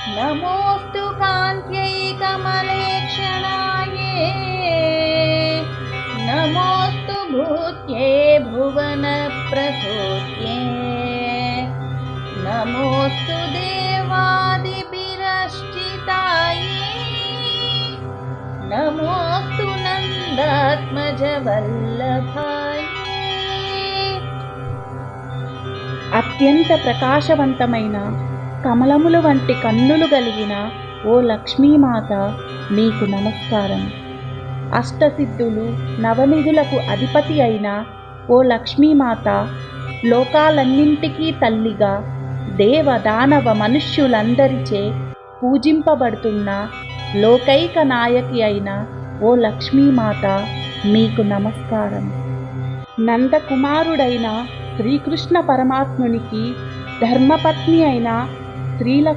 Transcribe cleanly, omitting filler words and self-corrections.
नमोऽस्तु कान्त्यै कमलेक्षणायै नमोऽस्तु भूत्यै भुवनप्रसूत्यै नमोऽस्तु देवादिभिरर्चितायै नमोऽस्तु నందాత్మజవల్లభాయ. అత్యంత ప్రకాశవంతమైన కమలముల వంటి కన్నులు కలిగిన ఓ లక్ష్మీమాత మీకు నమస్కారం. అష్టసిద్ధులు నవనిధులకు అధిపతి అయిన ఓ లక్ష్మీమాత, లోకాలన్నింటికీ తల్లిగా దేవ దానవ మనుష్యులందరిచే పూజింపబడుతున్న లోకైక నాయకి అయిన ఓ లక్ష్మీమాత మీకు నమస్కారం. నందకుమారుడైన శ్రీకృష్ణ పరమాత్మునికి ధర్మపత్ని అయిన శ్రీలక్ష్మి